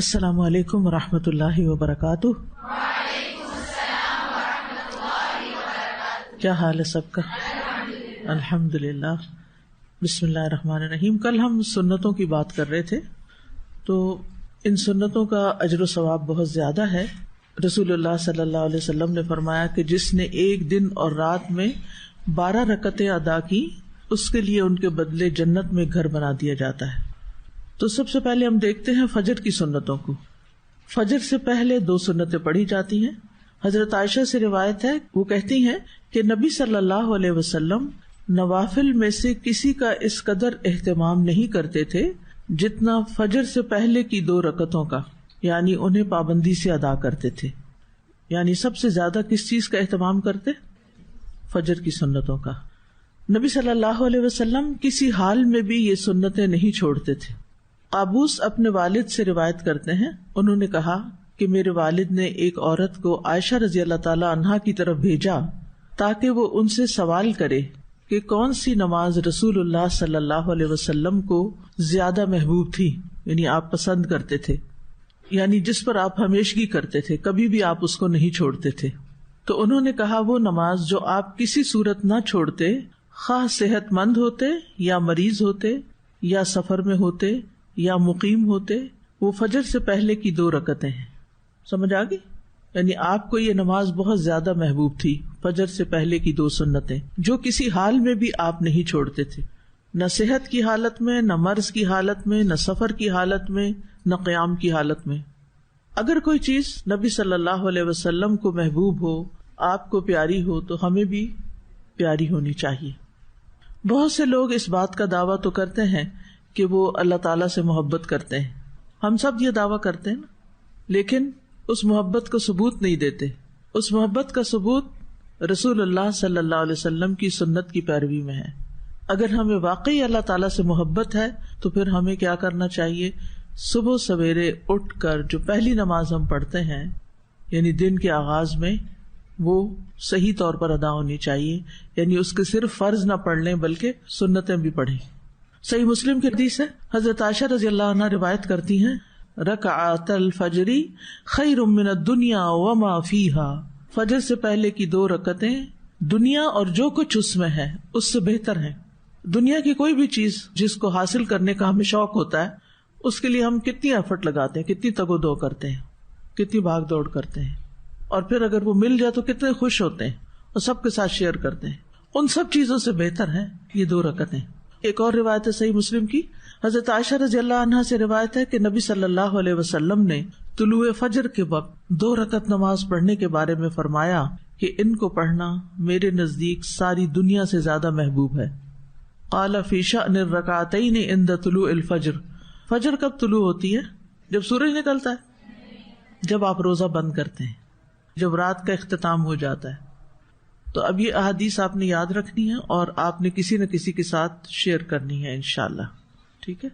السلام علیکم ورحمۃ اللہ وبرکاتہ۔ وعلیکم السلام ورحمۃ اللہ وبرکاتہ۔ کیا حال ہے سب کا؟ الحمدللہ۔ بسم اللہ الرحمن الرحیم۔ کل ہم سنتوں کی بات کر رہے تھے، تو ان سنتوں کا اجر و ثواب بہت زیادہ ہے۔ رسول اللہ صلی اللہ علیہ وسلم نے فرمایا کہ جس نے ایک دن اور رات میں 12 رکعتیں ادا کی، اس کے لیے ان کے بدلے جنت میں گھر بنا دیا جاتا ہے۔ تو سب سے پہلے ہم دیکھتے ہیں فجر کی سنتوں کو۔ فجر سے پہلے 2 سنتیں پڑھی جاتی ہیں۔ حضرت عائشہ سے روایت ہے، وہ کہتی ہیں کہ نبی صلی اللہ علیہ وسلم نوافل میں سے کسی کا اس قدر اہتمام نہیں کرتے تھے جتنا فجر سے پہلے کی 2 رکعتوں کا، یعنی انہیں پابندی سے ادا کرتے تھے۔ یعنی سب سے زیادہ کس چیز کا اہتمام کرتے؟ فجر کی سنتوں کا۔ نبی صلی اللہ علیہ وسلم کسی حال میں بھی یہ سنتیں نہیں چھوڑتے تھے۔ قابوس اپنے والد سے روایت کرتے ہیں، انہوں نے کہا کہ میرے والد نے ایک عورت کو عائشہ رضی اللہ تعالی عنہا کی طرف بھیجا تاکہ وہ ان سے سوال کرے کہ کون سی نماز رسول اللہ صلی اللہ علیہ وسلم کو زیادہ محبوب تھی، یعنی آپ پسند کرتے تھے، یعنی جس پر آپ ہمیشگی کرتے تھے، کبھی بھی آپ اس کو نہیں چھوڑتے تھے۔ تو انہوں نے کہا وہ نماز جو آپ کسی صورت نہ چھوڑتے، خواہ صحت مند ہوتے یا مریض ہوتے یا سفر میں ہوتے یا مقیم ہوتے، وہ فجر سے پہلے کی 2 رکعتیں ہیں۔ سمجھ آ گئی؟ یعنی آپ کو یہ نماز بہت زیادہ محبوب تھی، فجر سے پہلے کی 2 سنتیں جو کسی حال میں بھی آپ نہیں چھوڑتے تھے، نہ صحت کی حالت میں، نہ مرض کی حالت میں، نہ سفر کی حالت میں، نہ قیام کی حالت میں۔ اگر کوئی چیز نبی صلی اللہ علیہ وسلم کو محبوب ہو، آپ کو پیاری ہو، تو ہمیں بھی پیاری ہونی چاہیے۔ بہت سے لوگ اس بات کا دعویٰ تو کرتے ہیں کہ وہ اللہ تعالیٰ سے محبت کرتے ہیں، ہم سب یہ دعویٰ کرتے ہیں نا، لیکن اس محبت کو ثبوت نہیں دیتے۔ اس محبت کا ثبوت رسول اللہ صلی اللہ علیہ وسلم کی سنت کی پیروی میں ہے۔ اگر ہمیں واقعی اللہ تعالیٰ سے محبت ہے تو پھر ہمیں کیا کرنا چاہیے؟ صبح سویرے اٹھ کر جو پہلی نماز ہم پڑھتے ہیں، یعنی دن کے آغاز میں، وہ صحیح طور پر ادا ہونی چاہیے، یعنی اس کے صرف فرض نہ پڑھ لیں بلکہ سنتیں بھی پڑھیں۔ صحیح مسلم کی حدیث ہے، حضرت عائشہ رضی اللہ عنہا روایت کرتی ہیں، رکعت الفجر خیر من الدنیا وما فیہا، فجر سے پہلے کی 2 رکعتیں دنیا اور جو کچھ اس میں ہے اس سے بہتر ہیں۔ دنیا کی کوئی بھی چیز جس کو حاصل کرنے کا ہمیں شوق ہوتا ہے، اس کے لیے ہم کتنی ایفرٹ لگاتے ہیں، کتنی تگ و دو کرتے ہیں، کتنی بھاگ دوڑ کرتے ہیں، اور پھر اگر وہ مل جائے تو کتنے خوش ہوتے ہیں اور سب کے ساتھ شیئر کرتے ہیں۔ ان سب چیزوں سے بہتر ہے یہ 2 رکعتیں۔ ایک اور روایت ہے صحیح مسلم کی، حضرت عائشہ رضی اللہ عنہا سے روایت ہے کہ نبی صلی اللہ علیہ وسلم نے طلوع فجر کے وقت 2 رکعت نماز پڑھنے کے بارے میں فرمایا کہ ان کو پڑھنا میرے نزدیک ساری دنیا سے زیادہ محبوب ہے۔ قال فی شأن الرکعتین عند طلوع الفجر، فجر کب طلوع ہوتی ہے؟ جب سورج نکلتا ہے، جب آپ روزہ بند کرتے ہیں، جب رات کا اختتام ہو جاتا ہے۔ تو اب یہ احادیث آپ نے یاد رکھنی ہے اور آپ نے کسی نہ کسی کے ساتھ شیئر کرنی ہے انشاءاللہ، ٹھیک ہے۔